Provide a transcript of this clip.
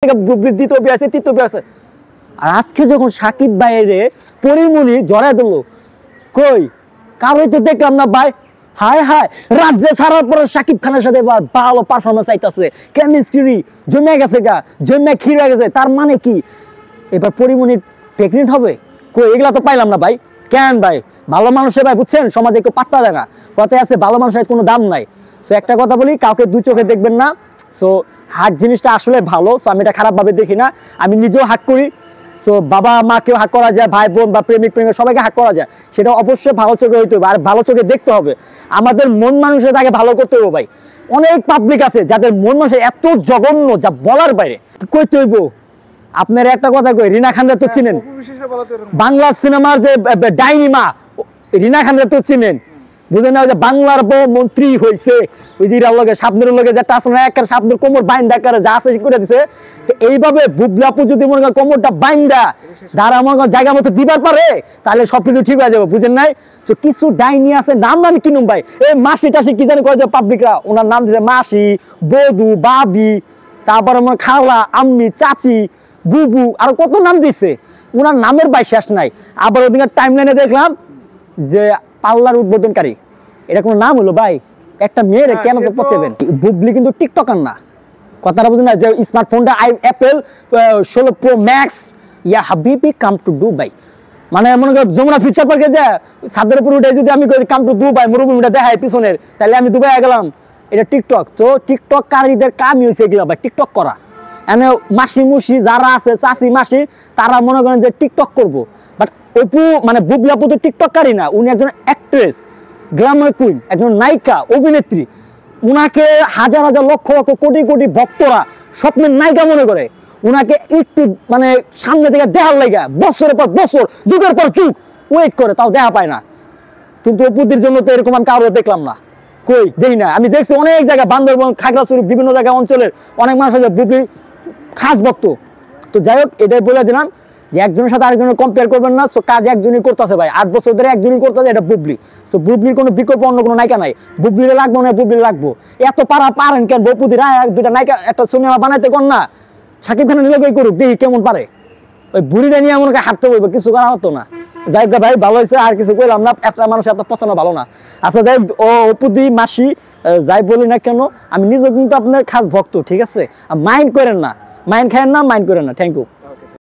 দ্বিতীয় বিয়ে আছে, তৃতীয় বিয়ে আছে। আর আজকে যখন সাকিব ভাইয়ের পরিমণি জড়াই দিল, কই কারোই তো দেখলাম না ভাই। হায় হায়, রাজ্যে ছাড়ার পরে সাকিব খানের সাথে ভালো পারফরমেন্স আইতাছে, কেমিস্ট্রি জমে গেছে, জমে ক্ষীর হয়ে গেছে। তার মানে কি এবার পরিমণি প্রেগনেন্ট হবে? কই এগুলা তো পাইলাম না ভাই। কেন ভাই? ভালো মানুষের ভাই বুঝছেন সমাজে কেউ পাত্তা দেয় না, কথায় আছে ভালো মানুষের কোনো দাম নাই। সো একটা কথা বলি, কাউকে দুই চোখে দেখবেন না। সো হাক জিনিসটা আসলে ভালো, সো আমি এটা খারাপভাবে দেখি না, আমি নিজেও হাক করি। সো বাবা মাকেও হাক করা যায়, ভাই বোন বা প্রেমিক প্রেমিক সবাইকে হাক করা যায়, সেটা অবশ্যই ভালো চোখে হইতে হবে আর ভালো চোখে দেখতে হবে। আমাদের মন মানুষের তাকে ভালো করতে হবে ভাই। অনেক পাবলিক আছে যাদের মন মানুষের এত জঘন্য যা বলার বাইরে। কইতে হইব আপনার একটা কথা কই, রিনা খানরা তো চিনেন, বাংলা সিনেমার যে ডাইনিমা রিনা খানরা তো চিনেন, বুঝেন না? ওই যে বাংলার বউ মন্ত্রী হয়েছে, ওই যে লগে সাবনুরের লগে যেটা আছে না, একটা সাবনুর কোমর বাইন্দা করে যা আছে করে দিছে। তো এইভাবে বুবলাপু যদি মনে করেন কোমরটা বাইন্দা যারা মনে করেন জায়গা মতো দিবার পারে, তাহলে সবকিছু ঠিক হয়ে যাবে, বুঝেন নাই? তো কিছু ডাইনি আছে, নাম আমি কিনুম ভাই, এই মাসি টাসি কি জানি কয় যে পাবলিকরা, ওনার নাম দিছে মাসি, বধু, বাবি, তারপরে মনে খালা, আম্মি, চাচি, বুবু, আর কত নাম দিছে, ওনার নামের ভাই শেষ নাই। আবার ওদিকে টাইম লাইনে দেখলাম যে পার্লার উদ্বোধনকারী, এটা কোনো নাম হলো ভাই? একটা মেয়ের কেন পচাবেন? বুবলি কিন্তু টিকটকার না, কথাটা বুঝুন না? যে স্মার্টফোনটা অ্যাপেল 16 Pro Max, ইয়া হাবিবি কাম টু দুবাই, মানে মনে করেন যমুনা ফিউচার পার্কে যে ছাদের উপর উঠে যদি আমি কাম টু দুবাই মরুভূমিটা দেখাই পিছনের, তাহলে আমি দুবাই গেলাম। এটা টিকটক। তো টিকটককারীদের কামই হয়েছে এগুলো ভাই, টিকটক করা। এনে মাসি মুসি যারা আছে, চাষি মাসি, তারা মনে করেন যে টিকটক করবো। বাট অপু মানে বুবলি আপু তো টিকটককারী না, উনি একজন অ্যাক্ট্রেস, গ্ল্যামার কুইন, একজন নায়িকা, অভিনেত্রী। উনাকে হাজার হাজার লক্ষ লক্ষ কোটি কোটি ভক্তরা স্বপ্নের নায়িকা মনে করে। উনাকে একটু মানে সামনে থেকে দেখার লাগা বছরের পর বছর, যুগের পর যুগ ওয়েট করে, তাও দেখা পায় না। কিন্তু অপুদের জন্য তো এরকম আমি কারো দেখলাম না, কই দেখি না। আমি দেখছি অনেক জায়গায়, বান্দরবন, খাগড়াছড়ি, বিভিন্ন জায়গায় অঞ্চলের অনেক মানুষ আছে বুবলির খাস ভক্ত। তো যাই হোক, এটাই বলে দিলাম যে একজনের সাথে আরেকজনের কম্পেয়ার করবেন না। সো কাজ একজনই করতেছে ভাই, 8 বছর ধরে একজনই করতেছে, এটা বুবলি। সো বুবলির কোনো বিকল্প অন্য কোনো নায়িকা নাই, বুবলিরে লাগবো না, বুবলি লাগবো। এত পারেন কেন বপুদিরা? দুইটা নায়িকা একটা সিনেমা বানাইতে কোন না, সাকিব খানের নিয়ে করুক, দেখি কেমন পারে। ওই বুড়িটা নিয়ে এমন হাঁটতে বলবো, কিছু করা হতো না। যাই হোক ভাই, ভালো হয়েছে, আর কিছু কইলাম না। একটা মানুষ এত পছন্দ ভালো না। আচ্ছা যাই, ও অপুদি মাসি যাই বলি না কেন, আমি নিজেও কিন্তু আপনার খাস ভক্ত, ঠিক আছে? মাইন্ড করেন না, মাইন্ড খায়েন না, মাইন্ড করেন না। Thank you.